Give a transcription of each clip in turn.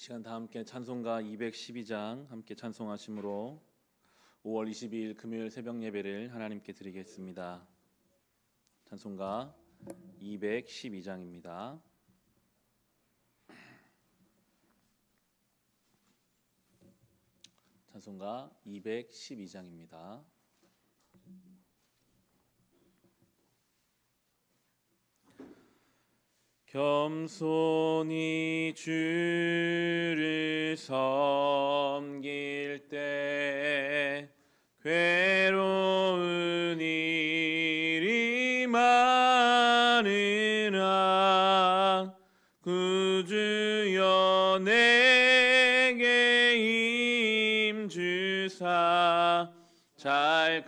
시간 다 함께 찬송가 212장 함께 찬송하심으로 5월 22일 금요일 새벽 예배를 하나님께 드리겠습니다. 찬송가 212장입니다. 찬송가 212장입니다. 겸손히 주를 섬길 때 괴로운 일이 많으나 구주여 내게 힘주사 잘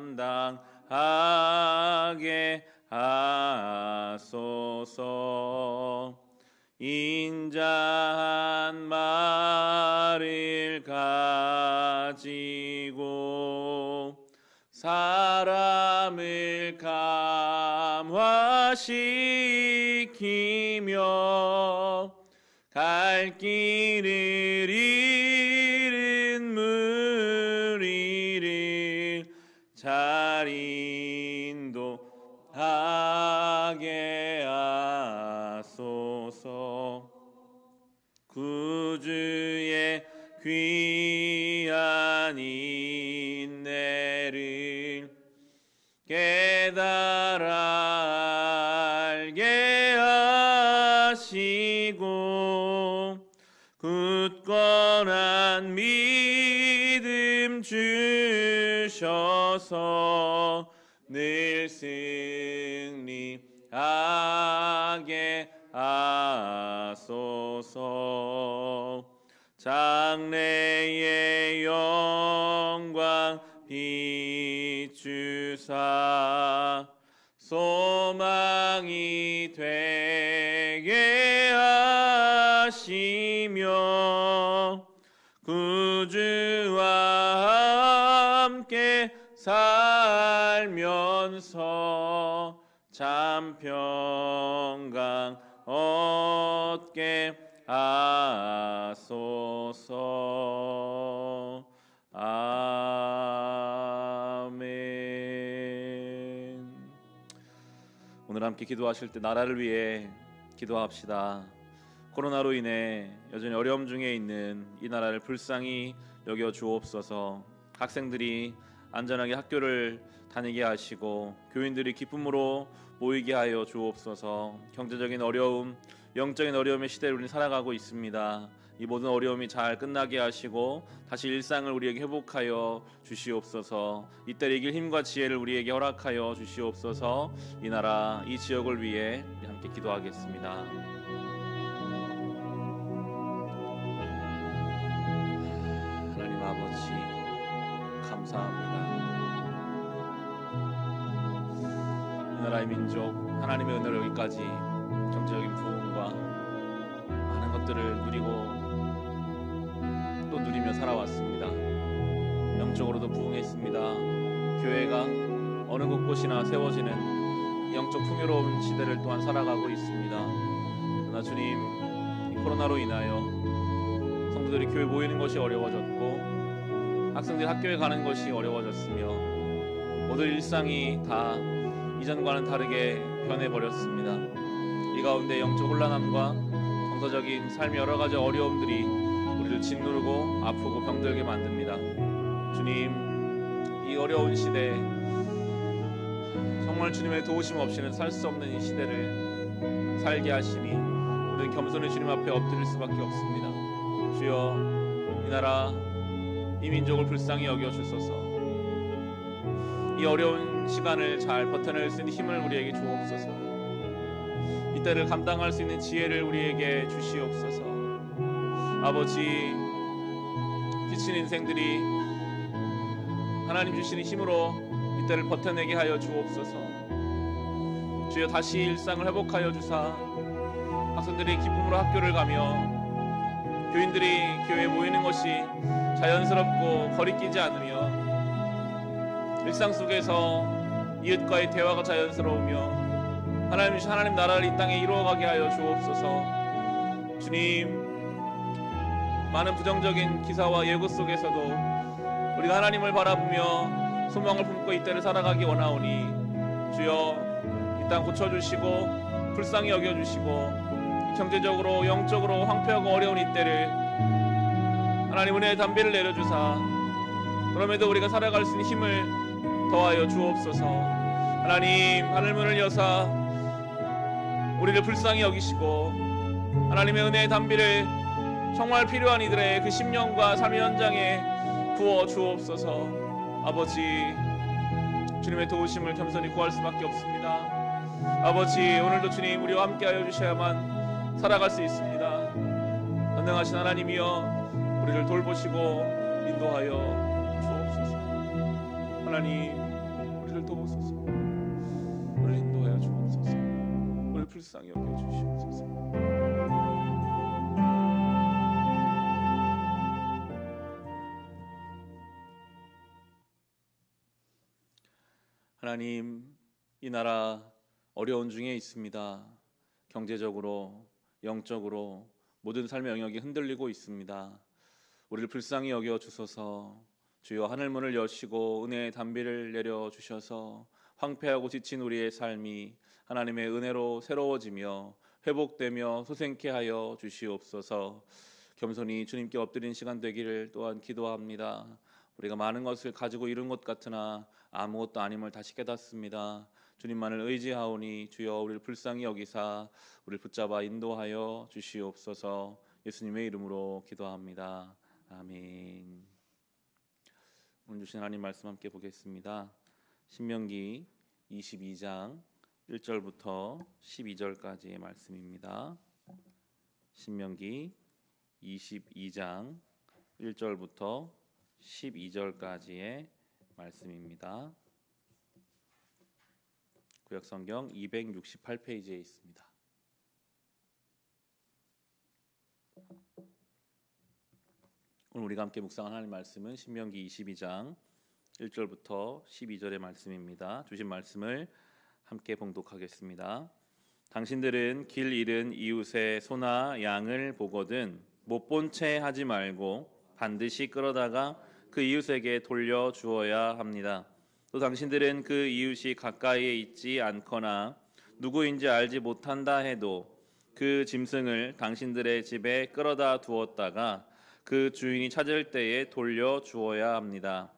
감당하게 하소서. 인자한 말을 가지고 사람을 감화시키며 갈 길을 잃은 무리를 잘 인도하게 하소서. 구주의 귀한 인내를 깨달아 알게 하시고 굳건한 믿음 주셔서 늘 승리하게 하소서. 장래의 영광 비추사 소망이 되게 하시며 구주와 함께 살면서 참 평강 얻게 하소서. 아멘. 오늘 함께 기도하실 때 나라를 위해 기도합시다. 코로나로 인해 여전히 어려움 중에 있는 이 나라를 불쌍히 여겨 주옵소서. 학생들이 안전하게 학교를 다니게 하시고 교인들이 기쁨으로 모이게 하여 주옵소서. 경제적인 어려움, 영적인 어려움의 시대를 우리는 살아가고 있습니다. 이 모든 어려움이 잘 끝나게 하시고 다시 일상을 우리에게 회복하여 주시옵소서. 이때를 이길 힘과 지혜를 우리에게 허락하여 주시옵소서. 이 나라, 이 지역을 위해 함께 기도하겠습니다. 하나님 아버지 감사합니다. 이 나라의 민족, 하나님의 은혜로 여기까지 경제적인 부흥과 많은 것들을 누리고 또 누리며 살아왔습니다. 영적으로도 부흥했습니다. 교회가 어느 곳곳이나 세워지는 영적 풍요로운 시대를 또한 살아가고 있습니다. 그러나 주님, 이 코로나로 인하여 성도들이 교회 모이는 것이 어려워졌고 학생들이 학교에 가는 것이 어려워졌으며 모든 일상이 다 이전과는 다르게 변해버렸습니다. 이 가운데 영적 혼란함과 정서적인 삶의 여러 가지 어려움들이 우리를 짓누르고 아프고 병들게 만듭니다. 주님, 이 어려운 시대, 정말 주님의 도우심 없이는 살 수 없는 이 시대를 살게 하시니 우리는 겸손히 주님 앞에 엎드릴 수밖에 없습니다. 주여, 이 나라, 이 민족을 불쌍히 여겨주소서. 이 어려운 시간을 잘 버텨낼 수 있는 힘을 우리에게 주옵소서. 이때를 감당할 수 있는 지혜를 우리에게 주시옵소서. 아버지, 지친 인생들이 하나님 주시는 힘으로 이때를 버텨내게 하여 주옵소서. 주여, 다시 일상을 회복하여 주사 학생들이 기쁨으로 학교를 가며 교인들이 교회에 모이는 것이 자연스럽고 거리끼지 않으며 일상 속에서 이웃과의 대화가 자연스러우며 하나님 나라를 이 땅에 이루어가게 하여 주옵소서. 주님, 많은 부정적인 기사와 예고 속에서도 우리가 하나님을 바라보며 소망을 품고 이 때를 살아가기 원하오니 주여 이 땅 고쳐주시고 불쌍히 여겨주시고 경제적으로 영적으로 황폐하고 어려운 이 때를 하나님 은혜의 담비를 내려주사 그럼에도 우리가 살아갈 수 있는 힘을 더하여 주옵소서. 하나님 하늘문을 여사 우리를 불쌍히 여기시고 하나님의 은혜의 담비를 정말 필요한 이들의 그 심령과 삶의 현장에 부어 주옵소서. 아버지 주님의 도우심을 겸손히 구할 수밖에 없습니다. 아버지 오늘도 주님 우리와 함께하여 주셔야만 살아갈 수 있습니다. 전능하신 하나님이여 우리를 돌보시고 인도하여 주옵소서. 하나님 우리를 도우소서. 우리를 인도하여 주옵소서. 우리를 불쌍히 여겨주시옵소서. 하나님 이 나라 어려운 중에 있습니다. 경제적으로 영적으로 모든 삶의 영역이 흔들리고 있습니다. 우리를 불쌍히 여겨 주소서. 주여 하늘문을 여시고 은혜의 담비를 내려 주셔서 황폐하고 지친 우리의 삶이 하나님의 은혜로 새로워지며 회복되며 소생케 하여 주시옵소서. 겸손히 주님께 엎드린 시간 되기를 또한 기도합니다. 우리가 많은 것을 가지고 이룬 것 같으나 아무것도 아님을 다시 깨닫습니다. 주님만을 의지하오니 주여 우리를 불쌍히 여기사 우리를 붙잡아 인도하여 주시옵소서. 예수님의 이름으로 기도합니다. 아멘. 오늘 주신 하나님 말씀 함께 보겠습니다. 신명기 22장 1절부터 12절까지의 말씀입니다. 신명기 22장 1절부터 12절까지의 말씀입니다. 구약성경 268페이지에 있습니다. 오늘 우리가 함께 묵상한 하나님 말씀은 신명기 22장 1절부터 12절의 말씀입니다. 주신 말씀을 함께 봉독하겠습니다. 당신들은 길 잃은 이웃의 소나 양을 보거든 못 본 채 하지 말고 반드시 끌어다가 그 이웃에게 돌려 주어야 합니다. 또 당신들은 그 이웃이 가까이에 있지 않거나 누구인지 알지 못한다 해도 그 짐승을 당신들의 집에 끌어다 두었다가 그 주인이 찾을 때에 돌려 주어야 합니다.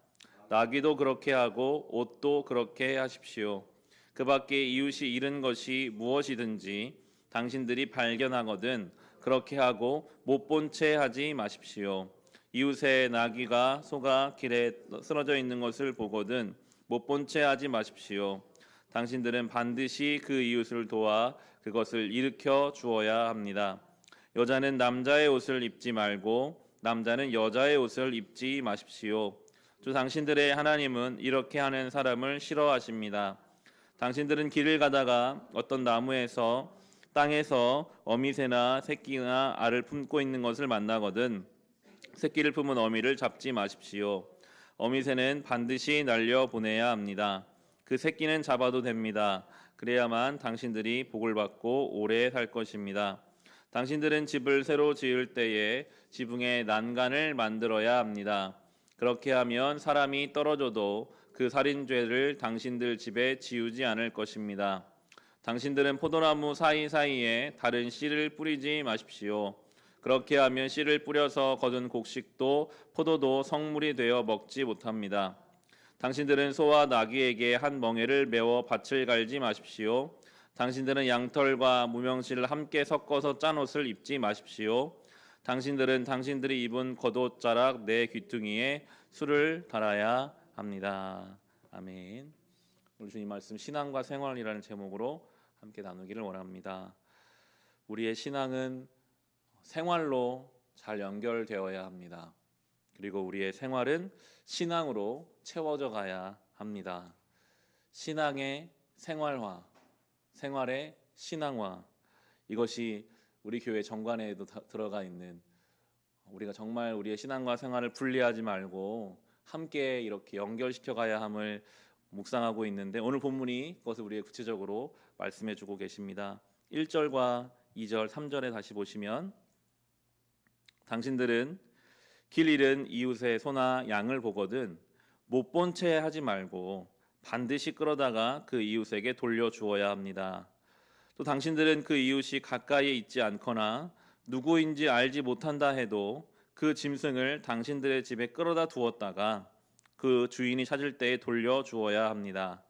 나귀도 그렇게 하고 옷도 그렇게 하십시오. 그 밖에 이웃이 잃은 것이 무엇이든지 당신들이 발견하거든 그렇게 하고 못 본 채 하지 마십시오. 이웃의 나귀가 소가 길에 쓰러져 있는 것을 보거든 못 본 채 하지 마십시오. 당신들은 반드시 그 이웃을 도와 그것을 일으켜 주어야 합니다. 여자는 남자의 옷을 입지 말고 남자는 여자의 옷을 입지 마십시오. 주 당신들의 하나님은 이렇게 하는 사람을 싫어하십니다. 당신들은 길을 가다가 어떤 나무에서 땅에서 어미새나 새끼나 알을 품고 있는 것을 만나거든 새끼를 품은 어미를 잡지 마십시오. 어미새는 반드시 날려보내야 합니다. 그 새끼는 잡아도 됩니다. 그래야만 당신들이 복을 받고 오래 살 것입니다. 당신들은 집을 새로 지을 때에 지붕에 난간을 만들어야 합니다. 그렇게 하면 사람이 떨어져도 그 살인죄를 당신들 집에 지우지 않을 것입니다. 당신들은 포도나무 사이사이에 다른 씨를 뿌리지 마십시오. 그렇게 하면 씨를 뿌려서 거둔 곡식도 포도도 성물이 되어 먹지 못합니다. 당신들은 소와 나귀에게 한 멍에를 메워 밭을 갈지 마십시오. 당신들은 양털과 무명실을 함께 섞어서 짠 옷을 입지 마십시오. 당신들은 당신들이 입은 겉옷자락 내 귀퉁이에 술을 달아야 합니다. 아멘. 오늘 주님 말씀 신앙과 생활이라는 제목으로 함께 나누기를 원합니다. 우리의 신앙은 생활로 잘 연결되어야 합니다. 그리고 우리의 생활은 신앙으로 채워져 가야 합니다. 신앙의 생활화, 생활의 신앙화, 이것이 우리 교회 정관에도 들어가 있는, 우리가 정말 우리의 신앙과 생활을 분리하지 말고 함께 이렇게 연결시켜 가야 함을 묵상하고 있는데, 오늘 본문이 그것을 우리에게 구체적으로 말씀해 주고 계십니다. 1절과 2절, 3절에 다시 보시면 당신들은 길 잃은 이웃의 소나 양을 보거든 못 본 채 하지 말고 반드시 끌어다가 그 이웃에게 돌려주어야 합니다. 또 당신들은 그 이웃이 가까이에 있지 않거나 누구인지 알지 못한다 해도 그 짐승을 당신들의 집에 끌어다 두었다가 그 주인이 찾을 때에 돌려주어야 합니다.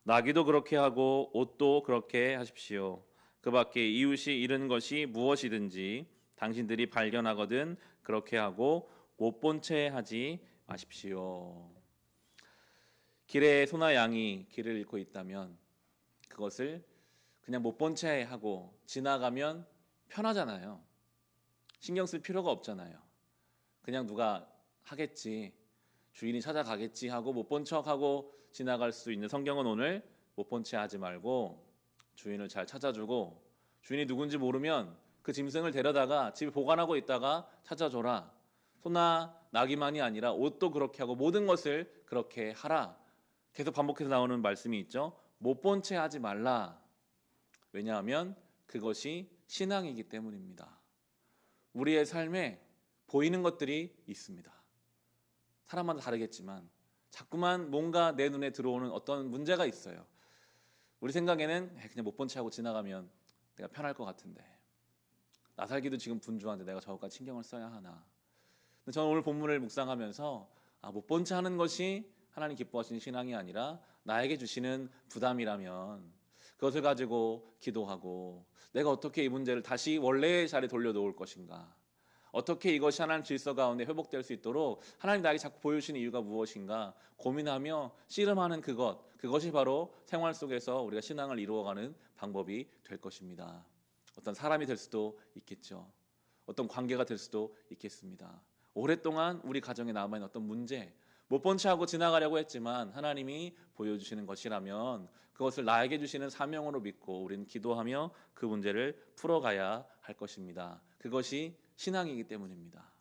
나귀도 그렇게 하고 옷도 그렇게 하십시오. 그 밖에 이웃이 잃은 것이 무엇이든지 당신들이 발견하거든 그렇게 하고 못 본 채 하지 마십시오. 길에 소나 양이 길을 잃고 있다면 그것을 그냥 못 본 채 하고 지나가면 편하잖아요. 신경 쓸 필요가 없잖아요. 그냥 누가 하겠지, 주인이 찾아가겠지 하고 못 본 척하고 지나갈 수 있는 성경은 오늘 못 본 채 하지 말고 주인을 잘 찾아주고 주인이 누군지 모르면 그 짐승을 데려다가 집에 보관하고 있다가 찾아줘라. 소나 나귀만이 아니라 옷도 그렇게 하고 모든 것을 그렇게 하라. 계속 반복해서 나오는 말씀이 있죠. 못 본 채 하지 말라. 왜냐하면 그것이 신앙이기 때문입니다. 우리의 삶에 보이는 것들이 있습니다. 사람마다 다르겠지만 자꾸만 뭔가 내 눈에 들어오는 어떤 문제가 있어요. 우리 생각에는 그냥 못 본 채 하고 지나가면 내가 편할 것 같은데 나 살기도 지금 분주한데 내가 저것까지 신경을 써야 하나. 근데 저는 오늘 본문을 묵상하면서 못 본 채 하는 것이 하나님 기뻐하시는 신앙이 아니라 나에게 주시는 부담이라면 그것을 가지고 기도하고 내가 어떻게 이 문제를 다시 원래의 자리에 돌려놓을 것인가, 어떻게 이것이 하나님 질서 가운데 회복될 수 있도록 하나님 나에게 자꾸 보여주시는 이유가 무엇인가 고민하며 씨름하는 그것이 바로 생활 속에서 우리가 신앙을 이루어가는 방법이 될 것입니다. 어떤 사람이 될 수도 있겠죠. 어떤 관계가 될 수도 있겠습니다. 오랫동안 우리 가정에 남아있는 어떤 문제, 못 본 채 하고 지나가려고 했지만 하나님이 보여주시는 것이라면 그것을 나에게 주시는 사명으로 믿고 우리는 기도하며 그 문제를 풀어가야 할 것입니다. 그것이 신앙이기 때문입니다.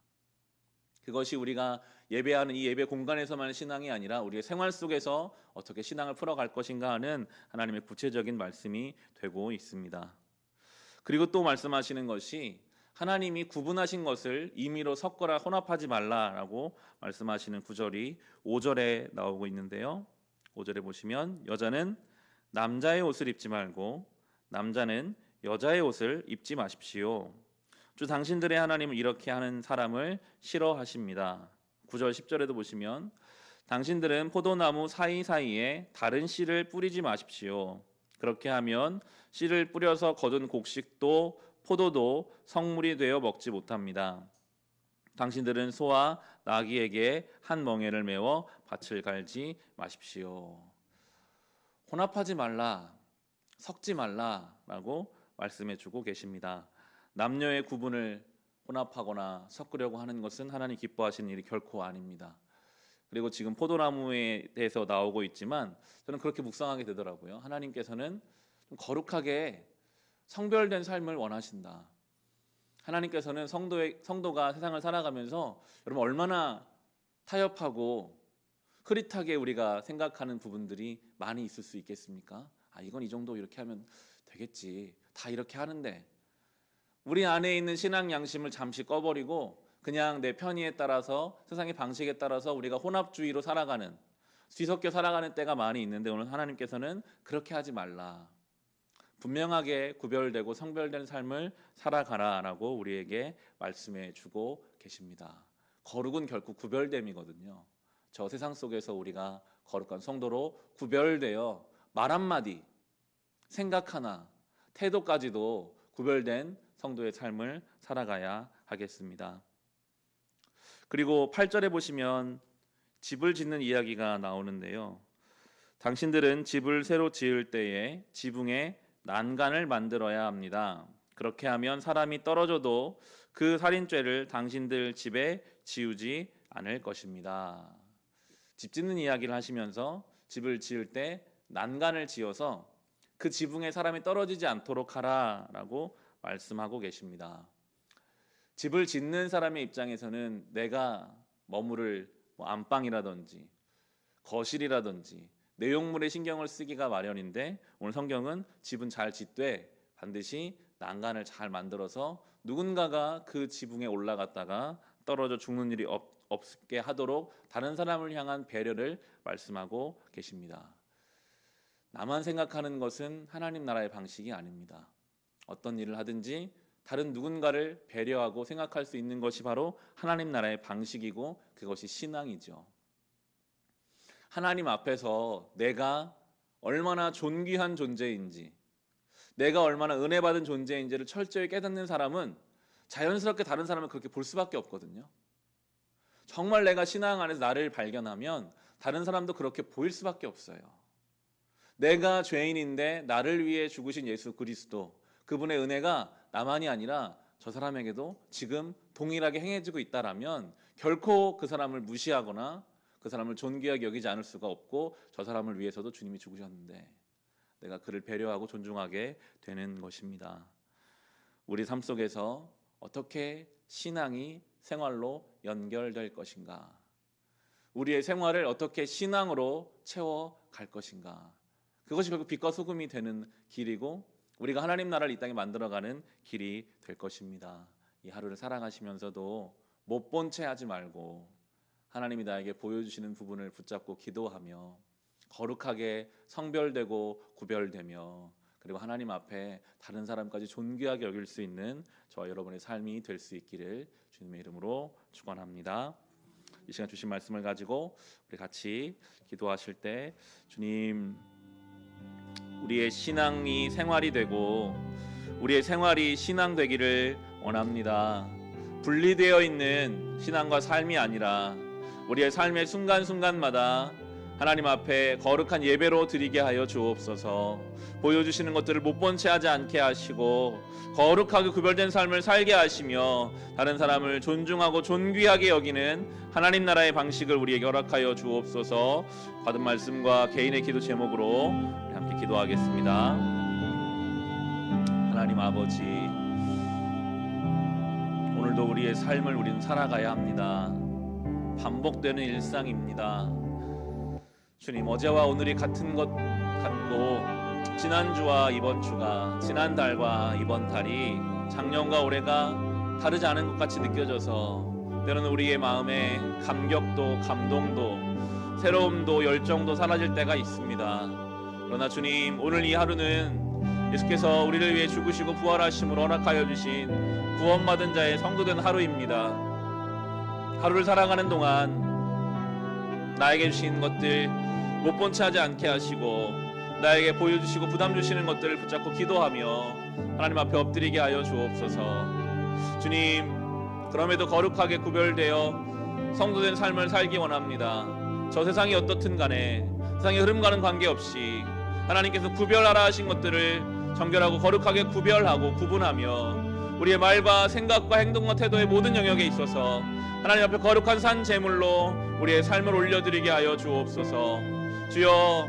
그것이 우리가 예배하는 이 예배 공간에서만 신앙이 아니라 우리의 생활 속에서 어떻게 신앙을 풀어갈 것인가 하는 하나님의 구체적인 말씀이 되고 있습니다. 그리고 또 말씀하시는 것이 하나님이 구분하신 것을 임의로 섞거나 혼합하지 말라라고 말씀하시는 구절이 5절에 나오고 있는데요. 5절에 보시면 여자는 남자의 옷을 입지 말고 남자는 여자의 옷을 입지 마십시오. 주 당신들의 하나님은 이렇게 하는 사람을 싫어하십니다. 9절 10절에도 보시면 당신들은 포도나무 사이사이에 다른 씨를 뿌리지 마십시오. 그렇게 하면 씨를 뿌려서 거둔 곡식도 포도도 성물이 되어 먹지 못합니다. 당신들은 소와 나귀에게 한 멍에를 메워 밭을 갈지 마십시오. 혼합하지 말라, 섞지 말라라고 말씀해 주고 계십니다. 남녀의 구분을 혼합하거나 섞으려고 하는 것은 하나님 기뻐하시는 일이 결코 아닙니다. 그리고 지금 포도나무에 대해서 나오고 있지만 저는 그렇게 묵상하게 되더라고요. 하나님께서는 좀 거룩하게 성별된 삶을 원하신다. 하나님께서는 성도가 세상을 살아가면서 여러분 얼마나 타협하고 흐릿하게 우리가 생각하는 부분들이 많이 있을 수 있겠습니까? 이건 이 정도 이렇게 하면 되겠지. 다 이렇게 하는데 우리 안에 있는 신앙 양심을 잠시 꺼버리고 그냥 내 편의에 따라서 세상의 방식에 따라서 우리가 혼합주의로 살아가는, 뒤섞여 살아가는 때가 많이 있는데 오늘 하나님께서는 그렇게 하지 말라. 분명하게 구별되고 성별된 삶을 살아가라라고 우리에게 말씀해 주고 계십니다. 거룩은 결국 구별됨이거든요. 저 세상 속에서 우리가 거룩한 성도로 구별되어 말 한마디, 생각 하나, 태도까지도 구별된 성도의 삶을 살아가야 하겠습니다. 그리고 8절에 보시면 집을 짓는 이야기가 나오는데요. 당신들은 집을 새로 지을 때에 지붕에 난간을 만들어야 합니다. 그렇게 하면 사람이 떨어져도 그 살인죄를 당신들 집에 지우지 않을 것입니다. 집 짓는 이야기를 하시면서 집을 지을 때 난간을 지어서 그 지붕에 사람이 떨어지지 않도록 하라라고 말씀하고 계십니다. 집을 짓는 사람의 입장에서는 내가 머무를 안방이라든지 거실이라든지 내용물에 신경을 쓰기가 마련인데 오늘 성경은 집은 잘 짓되 반드시 난간을 잘 만들어서 누군가가 그 지붕에 올라갔다가 떨어져 죽는 일이 없게 하도록 다른 사람을 향한 배려를 말씀하고 계십니다. 나만 생각하는 것은 하나님 나라의 방식이 아닙니다. 어떤 일을 하든지 다른 누군가를 배려하고 생각할 수 있는 것이 바로 하나님 나라의 방식이고 그것이 신앙이죠. 하나님 앞에서 내가 얼마나 존귀한 존재인지, 내가 얼마나 은혜 받은 존재인지를 철저히 깨닫는 사람은 자연스럽게 다른 사람을 그렇게 볼 수밖에 없거든요. 정말 내가 신앙 안에서 나를 발견하면 다른 사람도 그렇게 보일 수밖에 없어요. 내가 죄인인데 나를 위해 죽으신 예수 그리스도, 그분의 은혜가 나만이 아니라 저 사람에게도 지금 동일하게 행해지고 있다라면 결코 그 사람을 무시하거나 그 사람을 존귀하게 여기지 않을 수가 없고, 저 사람을 위해서도 주님이 죽으셨는데 내가 그를 배려하고 존중하게 되는 것입니다. 우리 삶 속에서 어떻게 신앙이 생활로 연결될 것인가, 우리의 생활을 어떻게 신앙으로 채워갈 것인가, 그것이 결국 빛과 소금이 되는 길이고 우리가 하나님 나라를 이 땅에 만들어가는 길이 될 것입니다. 이 하루를 살아가시면서도 못 본 채 하지 말고 하나님이 나에게 보여주시는 부분을 붙잡고 기도하며 거룩하게 성별되고 구별되며 그리고 하나님 앞에 다른 사람까지 존귀하게 여길 수 있는 저와 여러분의 삶이 될 수 있기를 주님의 이름으로 축원합니다. 이 시간 주신 말씀을 가지고 우리 같이 기도하실 때, 주님, 우리의 신앙이 생활이 되고 우리의 생활이 신앙 되기를 원합니다. 분리되어 있는 신앙과 삶이 아니라 우리의 삶의 순간순간마다 하나님 앞에 거룩한 예배로 드리게 하여 주옵소서. 보여주시는 것들을 못 본 채 하지 않게 하시고 거룩하게 구별된 삶을 살게 하시며 다른 사람을 존중하고 존귀하게 여기는 하나님 나라의 방식을 우리에게 허락하여 주옵소서. 받은 말씀과 개인의 기도 제목으로 우리 함께 기도하겠습니다. 하나님 아버지, 오늘도 우리의 삶을 우리는 살아가야 합니다. 반복되는 일상입니다. 주님, 어제와 오늘이 같은 것 같고 지난주와 이번 주가, 지난달과 이번 달이 작년과 올해가 다르지 않은 것 같이 느껴져서 때로는 우리의 마음에 감격도 감동도 새로움도 열정도 사라질 때가 있습니다. 그러나 주님, 오늘 이 하루는 예수께서 우리를 위해 죽으시고 부활하심으로 허락하여 주신 구원받은 자의 성도된 하루입니다. 하루를 살아가는 동안 나에게 주신 것들 못 본 채 하지 않게 하시고 나에게 보여주시고 부담 주시는 것들을 붙잡고 기도하며 하나님 앞에 엎드리게 하여 주옵소서. 주님, 그럼에도 거룩하게 구별되어 성도된 삶을 살기 원합니다. 저 세상이 어떻든 간에 세상의 흐름과는 관계없이 하나님께서 구별하라 하신 것들을 정결하고 거룩하게 구별하고 구분하며 우리의 말과 생각과 행동과 태도의 모든 영역에 있어서 하나님 앞에 거룩한 산 제물로 우리의 삶을 올려드리게 하여 주옵소서. 주여,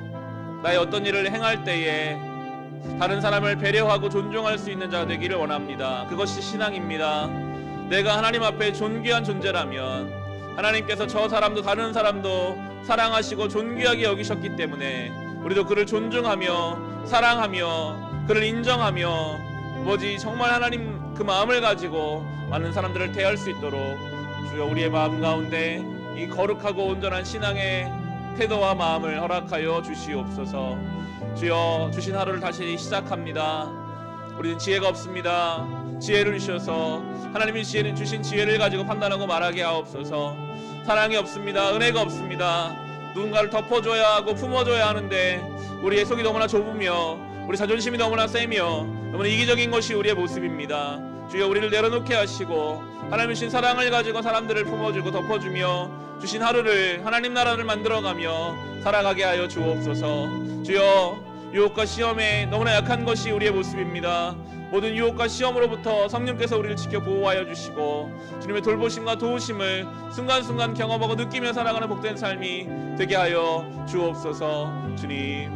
나의 어떤 일을 행할 때에 다른 사람을 배려하고 존중할 수 있는 자가 되기를 원합니다. 그것이 신앙입니다. 내가 하나님 앞에 존귀한 존재라면 하나님께서 저 사람도 다른 사람도 사랑하시고 존귀하게 여기셨기 때문에 우리도 그를 존중하며 사랑하며 그를 인정하며 정말 하나님 그 마음을 가지고 많은 사람들을 대할 수 있도록 주여, 우리의 마음 가운데 이 거룩하고 온전한 신앙의 태도와 마음을 허락하여 주시옵소서. 주여, 주신 하루를 다시 시작합니다. 우리는 지혜가 없습니다. 지혜를 주셔서 하나님이 주신 지혜를 가지고 판단하고 말하게 하옵소서. 사랑이 없습니다. 은혜가 없습니다. 누군가를 덮어줘야 하고 품어줘야 하는데 우리의 속이 너무나 좁으며 우리 자존심이 너무나 세며 너무나 이기적인 것이 우리의 모습입니다. 주여, 우리를 내려놓게 하시고 하나님 주신 사랑을 가지고 사람들을 품어주고 덮어주며 주신 하루를 하나님 나라를 만들어가며 살아가게 하여 주옵소서. 주여, 유혹과 시험에 너무나 약한 것이 우리의 모습입니다. 모든 유혹과 시험으로부터 성령께서 우리를 지켜 보호하여 주시고 주님의 돌보심과 도우심을 순간순간 경험하고 느끼며 살아가는 복된 삶이 되게 하여 주옵소서. 주님,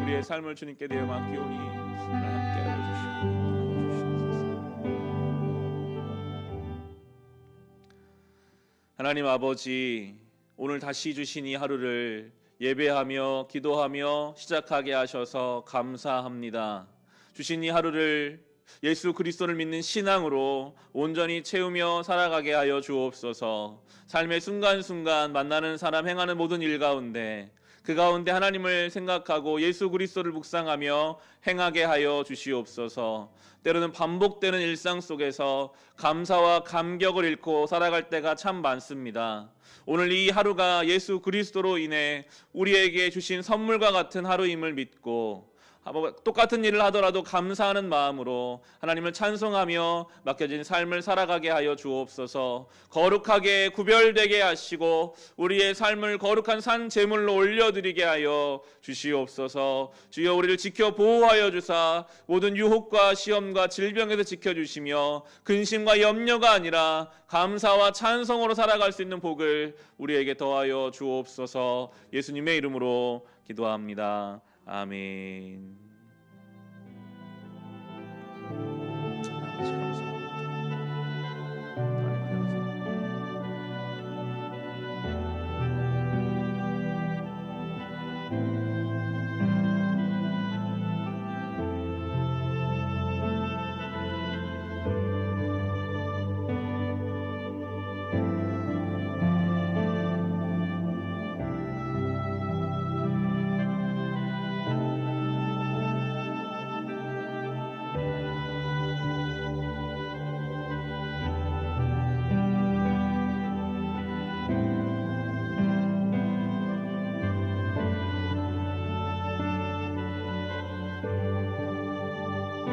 우리의 삶을 주님께 내어 맡기오니 함께 하여 주시옵소서. 하나님 아버지, 오늘 다시 주신 이 하루를 예배하며 기도하며 시작하게 하셔서 감사합니다. 주신 이 하루를 예수 그리스도를 믿는 신앙으로 온전히 채우며 살아가게 하여 주옵소서. 삶의 순간순간 만나는 사람 행하는 모든 일 가운데 그 가운데 하나님을 생각하고 예수 그리스도를 묵상하며 행하게 하여 주시옵소서. 때로는 반복되는 일상 속에서 감사와 감격을 잃고 살아갈 때가 참 많습니다. 오늘 이 하루가 예수 그리스도로 인해 우리에게 주신 선물과 같은 하루임을 믿고 똑같은 일을 하더라도 감사하는 마음으로 하나님을 찬송하며 맡겨진 삶을 살아가게 하여 주옵소서. 거룩하게 구별되게 하시고 우리의 삶을 거룩한 산 제물로 올려드리게 하여 주시옵소서. 주여 우리를 지켜 보호하여 주사 모든 유혹과 시험과 질병에서 지켜주시며 근심과 염려가 아니라 감사와 찬송으로 살아갈 수 있는 복을 우리에게 더하여 주옵소서. 예수님의 이름으로 기도합니다. 아멘.